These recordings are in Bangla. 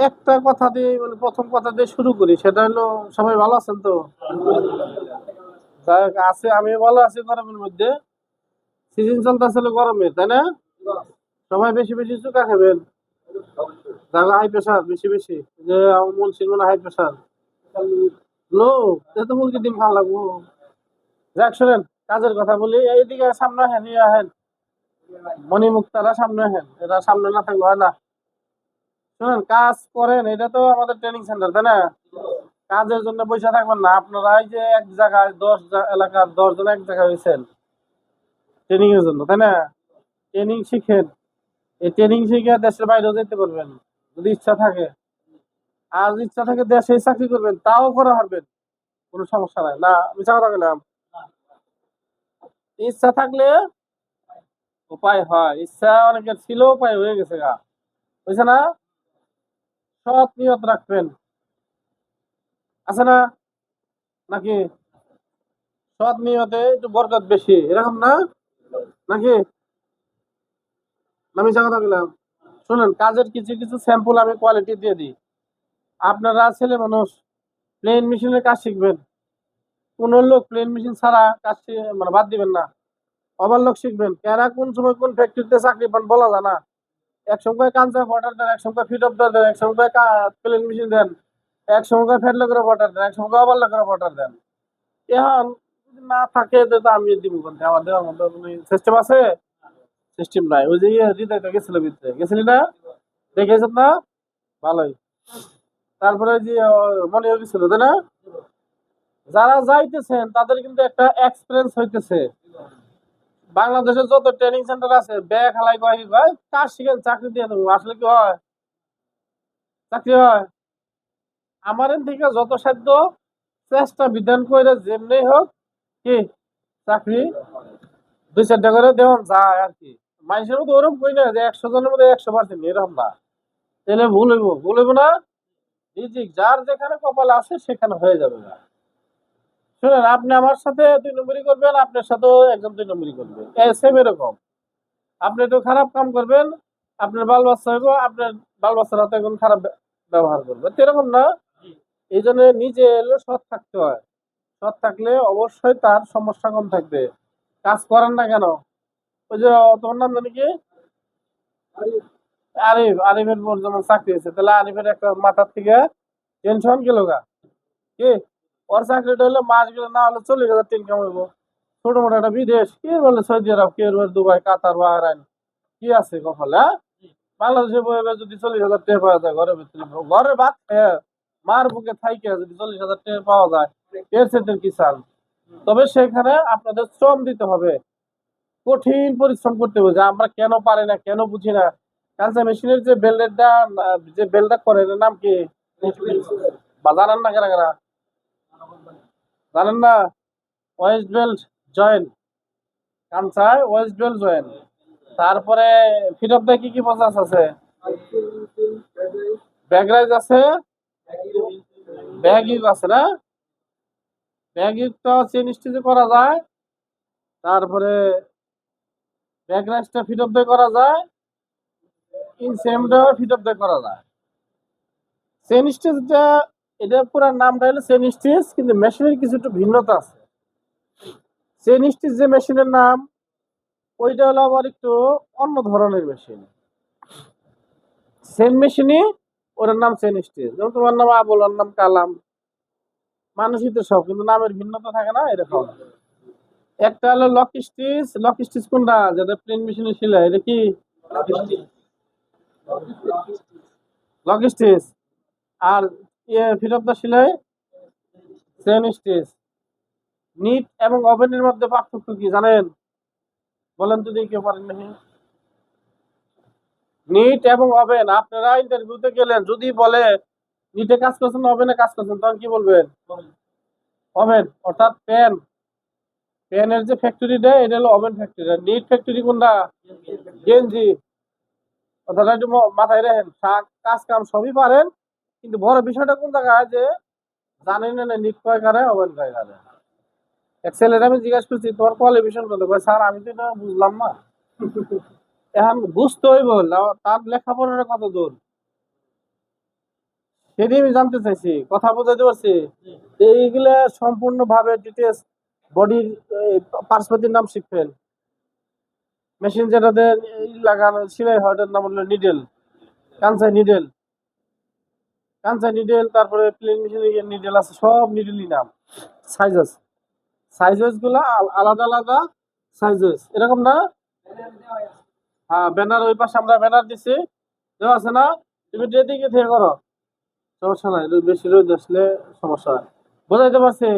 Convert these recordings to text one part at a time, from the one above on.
একটা কথা দিয়ে মানে প্রথম কথা দিয়ে শুরু করি, সেটা হলো সবাই ভালো আছেন তো? যাই হোক, আছে, আমি ভালো আছি। গরমের মধ্যে সিজন চলতেছিল গরমের, তাই না? সবাই বেশি বেশি চুকা খাবেন, যারা হাই প্রেশার বেশি বেশি, যে আমার মনসির মানে হাই প্রেশার লো, তো মুরগির ডিম খাওয়া লাগবো। যাক শোনেন, কাজের কথা বলি, এইদিকে সামনে হেন, হেন মণিমুক্তারা সামনে হেন, এরা সামনে না থাকলে হয় না। শুনেন, কাজ করেন, এটা তো আমাদের ট্রেনিং সেন্টার, তাই না? কাজের জন্য পয়সা থাকবেন না আপনারা। এই যে এক জায়গায় এলাকার 10 জন এক জায়গায় হয়েছেন ট্রেনিং এর জন্য, তাই না? ট্রেনিং শিখেন, এই ট্রেনিং শিখে দেশের বাইরেও যেতে পারবেন যদি ইচ্ছা থাকে। আর ইচ্ছা থাকে দেশে চাকরি করবেন, তাও করা পারবেন, কোনো সমস্যা নাই। না মিছা কথা বললাম? ইচ্ছা থাকলে উপায় হয়, ইচ্ছা অনেকের ছিল, উপায় হয়ে গেছে গা, বুঝছে না? সৎ নিয়ত রাখবেন, আছে না? নাকি সৎ নিয়তে একটু বরকত বেশি, এরকম না নাকি? আমি যা কথা বললাম, শুনুন, কাজের কিছু কিছু স্যাম্পল আমি কোয়ালিটি দিয়ে দিই। আপনারা ছেলে মানুষ, প্লেন মেশিনের কাজ শিখবেন, কোন লোক প্লেন মেশিন ছাড়া কাজ মানে বাদ দিবেন না। ওভারলোক শিখবেন, কেরা কোন সময় কোন ফ্যাক্টরিতে চাকরি পান বলা যায় না। এক সময় কাঞ্চা অর্ডার দেন, এক সময় ফিট অর্ডার দেন, এক সময় প্লেন মেশিন দেন, এক সময় ফেডলকের অর্ডার দেন, এক সময় ওভারলোকের অর্ডার দেন। এখন যদি না থাকে তো আমি দিব কোনটা, আমার দেওয়ার মতো সিস্টেম আছে? সিস্টেম নাই। ওই যে হৃদয় গেছিল ভিতরে, গেছিলি না? দেখেছেন না? ভালোই। তারপরে যে মনে হয়েছিল, তাই না? যারা যাইতেছেন তাদের কিন্তু একটা এক্সপিরিয়েন্স হইতেছে। বাংলাদেশের যত ট্রেনিং সেন্টার আছে, ব্যাগ হালাই কয় কয় কাজ শিখেন চাকরি দিয়ে দেবো, আসলে কি হয়? চাকরি হয়? আমার এন থেকে যত সাধ্য চেষ্টা বিধান করে যেমনি হোক, কি চাকরি 2-4টা করে দেওয়া যায় আর কি। মানুষের মধ্যে ওরকম কই না যে 100 জনের মধ্যে 100% এরকম না। তাহলে ভুল হইব, ভুল হইব না। রিজিক যার যেখানে কপাল আছে সেখানে হয়ে যাবে না। শুনেন, আপনি আমার সাথে 2 নম্বরই করবেন, আপনার সাথেও একজন 2 নম্বরই করবে, সেম এরকম। আপনি একটু খারাপ কাম করবেন, আপনার বাল বাচ্চা হইব, আপনার বাল বাচ্চারা তো এখন খারাপ ব্যবহার করবে, তো এরকম না। এই জন্য নিজে এলো সৎ থাকতে হয়। সৎ থাকলে অবশ্যই তার সমস্যা কম থাকবে। কাজ করেন না কেন? ওই যে তোমার নাম জানি কি? আরিফ। আরিফের পর যেমন চাকরি হয়েছে, তাহলে আরিফের একটা মাথার থেকে টেনশন গেল গা। কি ওর চাকরিটা হলে মাস গেলে না হলে 40,000 টিন কামাইবো। ছোট মোটো একটা বিদেশ, কি বলে সৌদি আরব, কি বলে দুবাই, কাতার, বাহরাইন, কি আছে কপালে, হ্যাঁ? বাংলাদেশে বয়ে বয়ে যদি 40,000 টাকা পাওয়া যায় ঘরের ভিতরে, ঘরে ভাত খেয়ে মার বুকে থাইকে যদি 40,000 টাকা পাওয়া যায়, এর সেটের কি চান? তবে সেখানে আপনাদের শ্রম দিতে হবে, কঠিন পরিশ্রম করতে হবে। যে আমরা কেন পারি না, কেন বুঝি না। কাঁচা মেশিনের যে বেল্ডেরটা, যে বেল্ডটা করে এটার নাম কি? বা জানেন না? কেনা কেনা জানেন না? ওয়েস্ট বেল্ট জয়েন্ট, কাঞ্চায় ওয়েস্ট বেল্ট জয়েন্ট। তারপরে ফিট অফ কি কি প্রসেস আছে? ব্যাগরাইজ আছে, ব্যাগ ইউজ আছে না? ব্যাগ ইউজটা চেন স্টিচে করা যায়। তারপরে ব্যাগরাইজটা ফিট অফ করা যায়, ইন সেমটা ফিট অফ করা যায়। চেন স্টিচটা, এটা পুরো নামটা হলো চেন স্টিচ, কিন্তু মেশিনের কিছু একটু ভিন্নতা আছে। চেন স্টিচ যে মেশিনের নাম, ওইটা হলো আবার একটু অন্য ধরনের মেশিন। সেম মেশিনই, ওর নাম চেন স্টিচ। যেমন তোমার নাম আবুল, ওর নাম কালাম, মানুষই তো সব, কিন্তু নামের ভিন্নতা থাকে না, এরকম। একটা হলো লক স্টিচ। লক স্টিচ কোনটা, যেটা প্লেন মেশিনে ছিল, এটা কি? Lock stitch. আর ফিট অফ দা সেলাই চেন স্টিচ। নিট এবং ওভেনের মধ্যে পার্থক্য কি জানেন? বলেন তো দেখি, কেউ পারেন নাকি? নিট এবং ওভেন, আপনারা ইন্টারভিউতে গেলেন, যদি বলে নিটে কাজ করছেন ওভেনে কাজ করছেন, তখন কি বলবেন? ওভেন অর্থাৎ প্যান, প্যানের যে ফ্যাক্টরিটা এটা হলো ওভেন ফ্যাক্টরি। নিট ফ্যাক্টরি কোনটা? গেঞ্জি। কথাটা একটু মাথায় রাখেন। কাজ কাম সবই পারেন, কিন্তু বড় বিষয়টা কোন জায়গায়, যে জানেন না নিট কয় কারে, ওভেন কয় কারে। এক ছেলের আমি জিজ্ঞাসা করছি তোমার কোয়ালিফিকেশন কত, স্যার আমি তো এটা বুঝলাম না। এখন বুঝতে হইব তার লেখাপড়ার কত দূর। সেটাই আমি জানতে চাইছি, কথা বোঝাতে পারছি। এইগুলা সম্পূর্ণ ভাবে ডিটেলস বডির পার্টসপাতির নাম শিখবেন। মেশিন যেটাতে লাগানো সেলাই হয় ওটার নাম হলো needle, Kansai needle, Kansai needle. তারপরে প্লেন মেশিনের নিডেল আছে, সব নিডেলই নাম, সাইজেস, সাইজেস গুলা আলাদা আলাদা সাইজেস, এরকম না? হ্যাঁ, ব্যানার ওই পাশে আমরা ব্যানার দিছি, দেওয়া আছে না? তুমি যেদিকে থেকে করো, সমস্যা নাই, বেশি রোদ আসলে সমস্যা হয়। বোঝাইতে পারছি?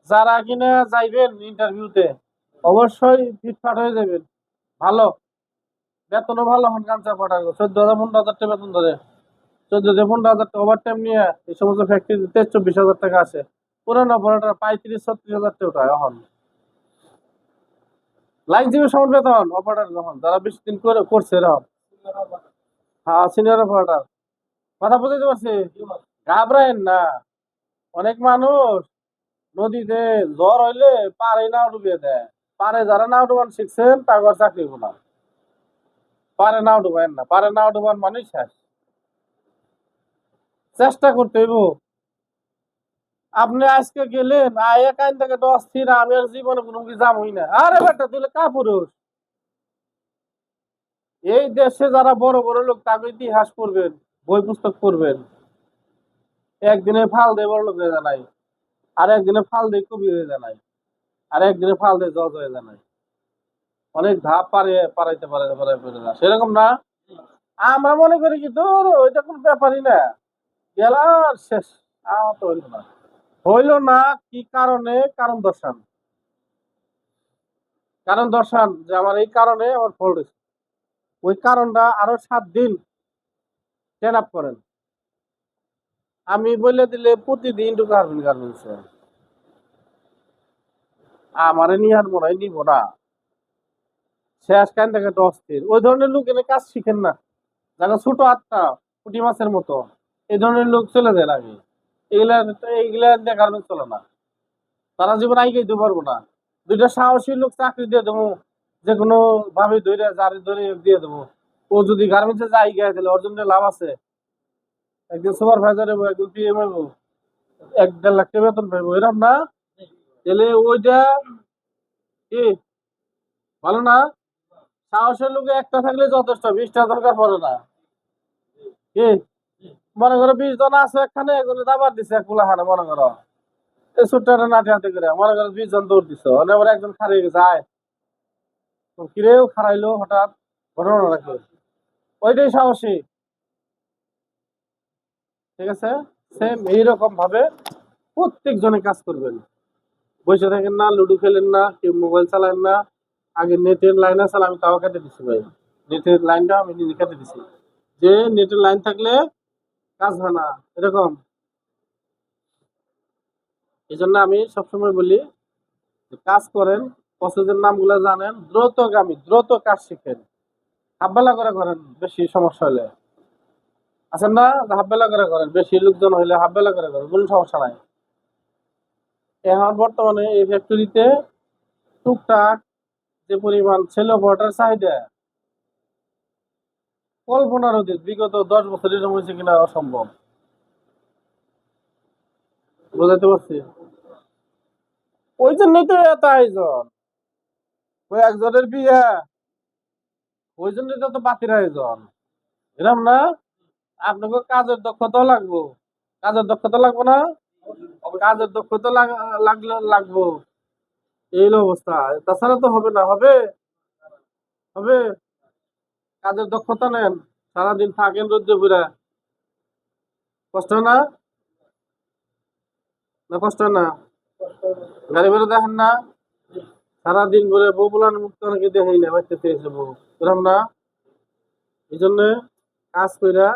যারা কিনা যাইবেন ইন্টারভিউতে অবশ্যই ফিটফাট হয়ে যাবেন। ভালো বেতনও ভালো, হন কাঞ্চা পাঠার 14,000 15,000 টাকা বেতন ধরে, 14,000 15,000 টাকা ওভার টাইম নিয়ে এই সমস্ত ফ্যাক্টরিতে 23-24,000 টাকা আছে। পুরানো অপারেটর 35-36,000 টাকা ওঠায় এখন। লাইন জিবি সমান বেতন অপারেটর যখন যারা বেশি দিন করে করছে এরকম। হ্যাঁ, সিনিয়র অপারেটর। কথা বুঝতে পারছি? ঘাবড়ায়েন না। অনেক মানুষ নদীতে জ্বর হইলে পারে নাও ডুবিয়ে দেয়। পারে যারা নাও ডুবান শিখছেন তারপর চাকরি হবো না। পারে নাও ডুবাইন না, পারে নাও ডুবান মানুষ শেষ। চেষ্টা করতে হইব। আপনি আজকে গেলেন আয়া কাইন থেকে অস্থির, আমি আর জীবনে কোনো কি যাবই না। আরে বেটা তুই কা পুরুষ? এই দেশে যারা বড় বড় লোক তাকে ইতিহাস পড়বেন, বই পুস্তক পড়বেন। একদিনে ফাল দিয়ে বড় লোক হয়ে জানাই, আর একদিনে ফাল দিয়ে কবি হয়ে জানাই, আর একদিনে ফাল দিয়ে জজ হয়ে জানাই। অনেক ধাপ পারাইতে পারে না, সেরকম না। আমরা মনে করি কি তোর ওইটা কোন ব্যাপারই না, গেলার শেষ। আমার তো হইলো না, হইলো না। কি কারণে? কারণ দর্শান, কারণ দর্শান যে আমার এই কারণে আমার ফল হয়েছে। ওই কারণটা আরো 7 দিন ট্রেন আপ করেন। আমি বলে দিলে প্রতিদিন ঢুকে আসবেন গার্মেন্টসে, আমারে নিয়ে আর মনে হয় নিব না। শেষ কান থেকে অস্থির। ওই ধরনের লোক এনে কাজ শিখেন না, যারা ছোট আত্মা পুঁটি মাছের মতো, এই ধরনের লোক চলে যায় আগে। এগুলা এইগুলা দিয়ে গার্মেন্টস চলে না, তারা জীবন আগে দিতে পারবো না। দুইটা সাহসী লোক চাকরি দিয়ে দেবো, যে কোনো ভাবে ধরে জারি ধরে দিয়ে দেবো। ও যদি গার্মেন্টসে যাই গিয়ে তাহলে ওর জন্য লাভ আছে। একদিন সুপারভাইজার হবো, একদিন পিএম হবো, 1-1.5 লাখ টাকা বেতন পাইবো, এরকম না? তাহলে ওইটা কি ভালো না? সাহসের লোকে একটা থাকলে যথেষ্ট, 20টা দরকার পড়ে না। কি মনে করো 20 জন আছে, একখানে একজনে দাবার দিছে এক পোলাখানে, মনে করো এই ছোট্ট একটা নাটি হাতে করে, মনে করো 20 জন দৌড় দিছো, আবার একজন খারিয়ে যায়, কিরেও খারাইলো হঠাৎ, ঘটনা রাখে, ওইটাই সাহসী। ঠিক আছে, সেম এইরকম ভাবে প্রত্যেক জনে কাজ করবেন। বসে থাকেন না, লুডো খেলেন না, কেউ মোবাইল চালান না। আগে নেটের লাইন আছে, আমি তাও কেটে দিচ্ছি ভাই, নেটের লাইনটা আমি নিজে কেটে দিচ্ছি, যে নেটের লাইন থাকলে কাজ হয় না, এরকম। এই জন্য আমি সবসময় বলি যে কাজ করেন, প্রসেসের নামগুলো জানেন, দ্রুতগামী দ্রুত কাজ শিখেন। হাববেলা করে করেন বেশি সমস্যা হলে, আছেন না? হাববেলা করে করেন, বেশি লোকজন হইলে হাববেলা করে করেন, কোনো সমস্যা নাই। এখন বর্তমানে এই ফ্যাক্টরিতে টুকটাক যে পরিমাণ ছেলে ভোটার চাহিদা, কল্পনার অতীত। বিগত 10 বছর এরকম হয়েছে কিনা অসম্ভব। বুঝাতে পারছি? ওই জন্যই তো এত আয়োজন, ওই একজনের বিয়ে, ওই জন্যই তো বাতির আয়োজন, এরকম না? আপনাকে কাজের দক্ষতাও লাগবো, কাজের দক্ষতা লাগবো না? কাজের দক্ষতা লাগবো, এই হলো অবস্থা। তাছাড়া তো হবে না। হবে? হবে? কাজের দক্ষতা নেন, সারাদিন থাকেন রোদ্রে পুরা, কষ্ট হয় না? না কষ্ট হয় না? গাড়ি বেড়ে দেখেন না, সারাদিন করে বউ বুলানোর মুক্ত অনেকে দেখেই না, বাচ্চা চেয়েছে বউ, এরকম না? এই জন্য কাজ কইরা,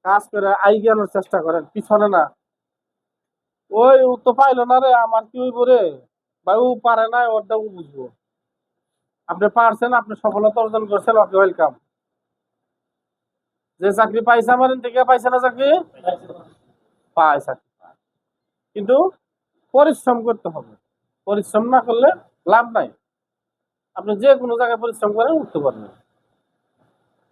কাজ করে আইগানোর চেষ্টা করেন, পিছনে না। ওই ও তো পাইলো না রে, আমার কি হইব রে ভাই, ও পারে না, ওরটা ও বুঝবো। আপনি পারছেন, আপনি সফলতা অর্জন করছেন, ওকে ওয়েলকাম। যে চাকরি পাইছে আমার থেকে, পাইছে না চাকরি? পায় চাকরি, কিন্তু পরিশ্রম করতে হবে। পরিশ্রম না করলে লাভ নাই। আপনি যে কোনো জায়গায় পরিশ্রম করে উঠতে পারবেন।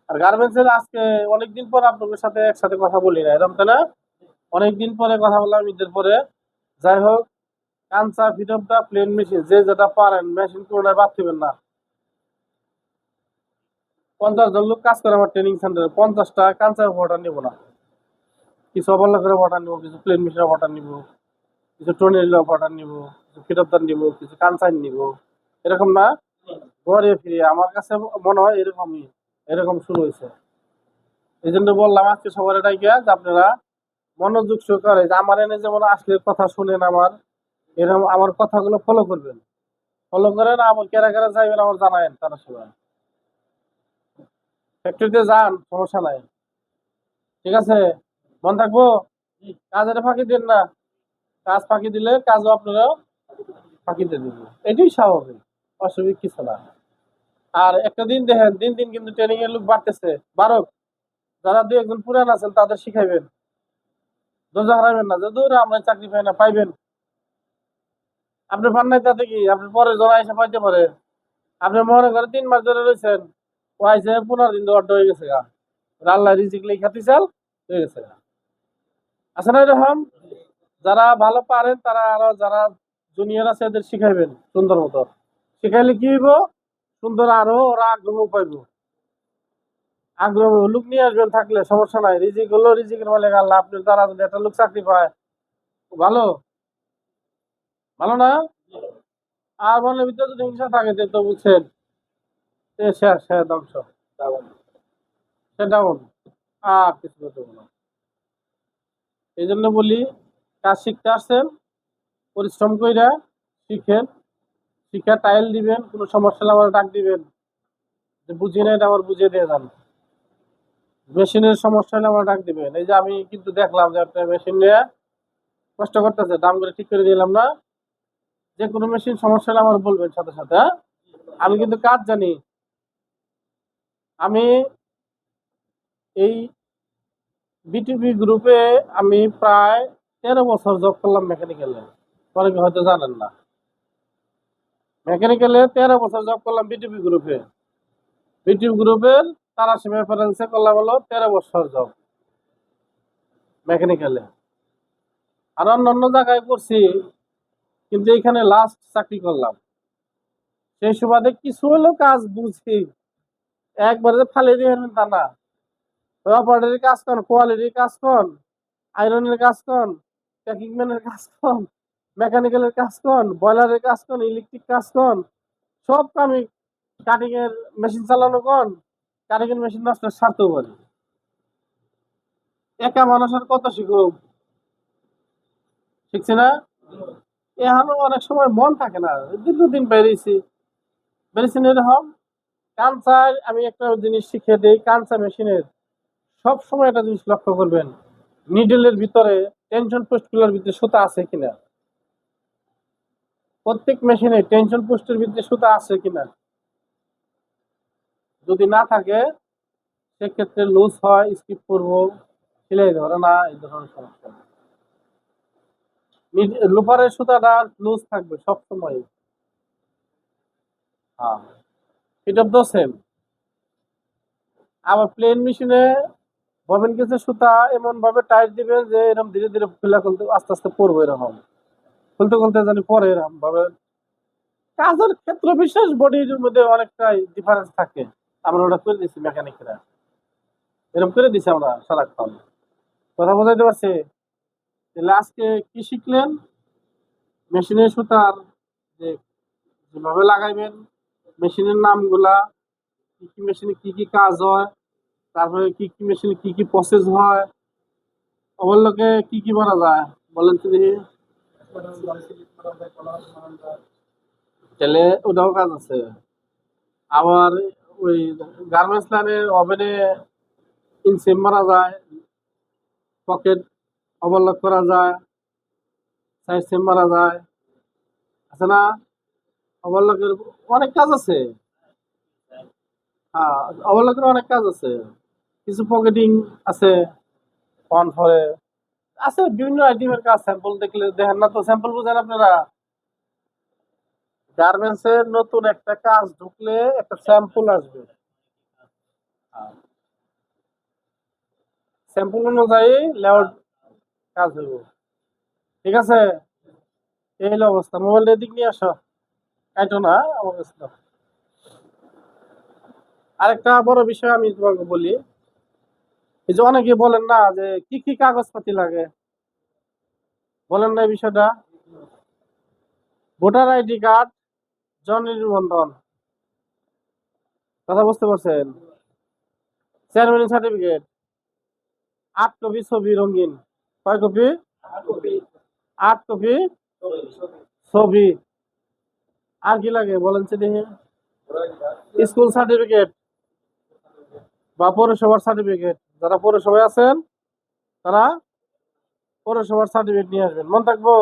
আর গার্মেন্টস এর আজকে অনেকদিন পর আপনাদের সাথে একসাথে কথা বলি না, এরকম তাই না? অনেকদিন পরে কথা বললাম, ঈদের পরে। যাই হোক, কাঞ্চা fit of the plane machine, যে যেটা পারেন মেশিন কোনটায় বাদ দিবেন না। 50 জন লোক কাজ করে আমার ট্রেনিং সেন্টারে, 50টা কাঞ্চা অর্ডার নিব না। কিছু অবল্লকের অর্ডার নিব, কিছু প্লেন মেশিনের অর্ডার নিব, কিছু টর্নেডো অর্ডার নিব, কিছু ফিট অফ দা নিব, কিছু কাঞ্চাই নিব। এরকম না, ঘরে ফিরে আমার কাছে মনে হয় এরকমই, এরকম শুরু হয়েছে। এই জন্য বললাম আজকে সবার এটাই যে আপনারা মনোযোগ সহকারে, যে আমার এনে যেমন আসলে কথা শুনেন, আমার এরকম আমার কথাগুলো ফলো করবেন। ফলো করেন, আবার কেরা কেরা যাইবেন আমার জানায়েন, তারা সবাই ফ্যাক্টরিতে যান, সমস্যা নাই। ঠিক আছে, মন থাকবো। কাজের ফাঁকি দিন না, কাজ ফাঁকি দিলে কাজও আপনারাও ফাঁকি দিয়ে দিবেন, এটাই স্বাভাবিক, অস্বাভাবিক কিছু না। আর একটা দিন দেখেন, দিন দিন কিন্তু ট্রেনিং এর লোক বাড়তেছে, বারক। যারা দুই একজন পুরান আছেন তাদের শিখাইবেন, ধৈর্য হারাবেন না, যে দূর আমরা চাকরি পাই না, পাইবেন। আপনি পান নাই তাতে কি, আপনি পরে জন এসে পাইতে পারে। আপনি মনে করেন 3 মাস ধরে রয়েছেন, ও আইসে 15 দিন অর্ধ হয়ে গেছে গা, আল্লাহ রিজিক লিখাতে চাল হয়ে গেছে গা। আছে না এরকম? যারা ভালো পারেন তারা আরো, যারা জুনিয়র আছে এদের শিখাইবেন সুন্দর মতো। শিখাইলে কি হইব, সুন্দর আরো ওরা আগ্রহ পাইব। আগ্রহ লোক নিয়ে আসবেন, থাকলে সমস্যা নাই। রিজিক হলো রিজিকের মালিক আল্লাহ, আপনার দ্বারা যদি একটা লোক চাকরি পায়, ভালো, ভালো না? আর মনের ভিতরে যদি হিংসা থাকে, তো বুঝছেন, শেষ, শেষ ধ্বংস, সে ডাউন, আর কিছু করতে হবে না। এই জন্য বলি, কাজ শিখতে আসছেন, পরিশ্রম কইরা শিখেন, শিখা টাইল দিবেন, কোনো সমস্যা হলে আমার ডাক দিবেন, যে বুঝি না এটা আমার বুঝিয়ে দিয়ে যান। মেশিনের সমস্যা হলে আমার ডাক দিবেন। এই যে আমি কিন্তু দেখলাম যে একটা মেশিন নিয়ে কষ্ট করতেছে, দাম করে ঠিক করে দিলাম না। যে কোনো মেশিন সমস্যা হলে আমার বলবেন সাথে সাথে, হ্যাঁ? আমি কিন্তু কাজ জানি। আমি এই বিটিভি গ্রুপে আমি প্রায় 13 বছর জব করলাম মেকানিক্যালে, অনেকে হয়তো জানেন না। মেকানিক্যালে 13 বছর জব করলাম বিটিভি গ্রুপে। বিটিভি গ্রুপের তারাশি রেফারেন্সে করলাম হলো 13 বছর জব মেকানিক্যালে। আর অন্য জায়গায় করছি, কিন্তু এখানে লাস্ট চাকরি করলাম। সেই সুবাদে কিছু হলেও কাজ বুঝি, একবারে যে ফালিয়ে দিয়ে হারবেন তা না। অপারেটরের কাজ কন, কোয়ালিটির কাজ কন, আয়রনের কাজ কন, প্যাকিং ম্যানের কাজ কন, মেকানিক্যালের কাজ কন, বয়লারের কাজ কন, ইলেকট্রিক কাজ কন, সব আমি, কাটিং এর মেশিন চালানো কন, কাটিং এর মেশিন নষ্ট সারতেও পারি। একা মানুষের কত শিখুক, শিখছি না? এখনো অনেক সময় মন থাকে না, দীর্ঘদিন বেরিয়েছি, বেরিয়েছি না এরকম। কাঞ্চার আমি একটা জিনিস শিখে দিই, কাঞ্চা মেশিনের সব সময় একটা জিনিস লক্ষ্য করবেন, নিডেলের ভিতরে, টেনশন পোস্ট গুলোর ভিতরে সুতা আছে কিনা। প্রত্যেক মেশিনে টেনশন পোস্টের ভিতরে সুতা আছে কিনা। যদি না থাকে, সেক্ষেত্রে লুজ হয়, স্কিপ করবো, সেলাই ধরে না, এই ধরনের সমস্যা। লুপারের সুতাটা লুজ থাকবে সব সময়। হ্যাঁ, এটা তো সেম। আবার প্লেন মেশিনে ববেন কিছু সুতা এমন ভাবে টাইট দিবেন যে এরকম ধীরে ধীরে খুলে খুলতে আস্তে আস্তে পড়বে, এরকম খুলতে খুলতে জানি পরে, এরকম ভাবে। কাজের ক্ষেত্র বিশেষ বডির মধ্যে অনেকটাই ডিফারেন্স থাকে। আমরা ওটা করে দিচ্ছি, মেকানিকরা এরকম করে দিচ্ছি আমরা সারাক্ষণ। কথা বোঝাইতে পারছি? তাহলে আজকে কি শিখলেন? মেশিনের সুতার যে যেভাবে লাগাইবেন, মেশিনের নামগুলা, কি কি মেশিনে কি কি কাজ হয়, তারপরে কি কি মেশিনে কি কি প্রসেস হয়, ওগুলোকে কি কি করা যায় বলেন তো দেখি। তাহলে ওটাও কাজ আছে। আবার ওই গার্মেন্টস লাইনের ওভেনে ইনসেম মারা যায়, পকেট ওভারলক করা যায়, সাইড সেম মারা যায়, আছে না? ওভারলকের অনেক কাজ আছে। হ্যাঁ, ওভারলকের অনেক কাজ আছে। কিছু পকেটিং আছে, অন ফরে আছে, বিভিন্ন আইটেমের কাজ। স্যাম্পল দেখলে দেখেন না তো, স্যাম্পল বুঝেন আপনারা? গার্মেন্টস এর নতুন একটা কাজ ঢুকলে একটা স্যাম্পল আসবে, স্যাম্পল অনুযায়ী লেআউট কাজ হইব। ঠিক আছে, এই হলো অবস্থা। মোবাইলটা এদিক নিয়ে আসো, কাইটো না আমার কাছে দাও। আরেকটা বড় বিষয় আমি তোমাকে বলি, এই যে অনেকে বলেন না যে কি কি কাগজপাতি লাগে, বলেন না এই বিষয়টা? ভোটার আইডি কার্ড, জন্ম নিবন্ধন, কথা বুঝতে পারছেন? চেয়ারম্যান সার্টিফিকেট, 8 কপি ছবি রঙিন, কয় কপি? 8 কপি ছবি। আর কি লাগে বলেন তো দেখি? স্কুল সার্টিফিকেট বা পৌরসভার সার্টিফিকেট, যারা পৌরসভায় আছেন তারা পৌরসভার সার্টিফিকেট নিয়ে আসবেন, মন থাকবো?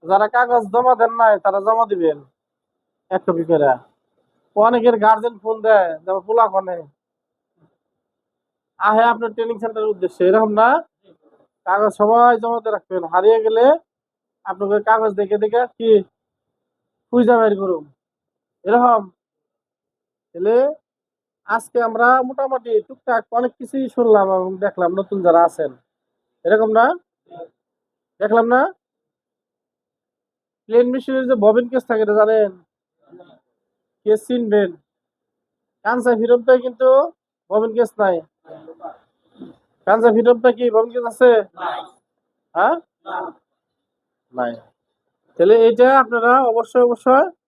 যারা কাগজ জমা দেন নাই তারা জমা দিবেন 1 কপি করে। অনেকের গার্জেন ফোন দেয়, যেমন পোলা কনে আহে আপনার ট্রেনিং সেন্টারের উদ্দেশ্যে, এরকম না? কাগজ সবাই জমাতে রাখবেন, হারিয়ে গেলে আপনাকে কাগজ দেখে দেখে কি খুঁজে বের করুন, এরকম। তাহলে আজকে আমরা মোটামুটি টুকটাক অনেক কিছুই শুনলাম এবং দেখলাম, নতুন যারা আছেন, এরকম না? দেখলাম না? প্লেন মেশিনের যে ববিন কেস থাকে এটা জানেন? কেস চিনবেন? কাঁচা ফিরমটাই কিন্তু ববিন কেস নাই। কাঁচা ফিরমটা কি ববিন কেস আছে? হ্যাঁ, নাই। তাহলে এটা আপনারা অবশ্যই অবশ্যই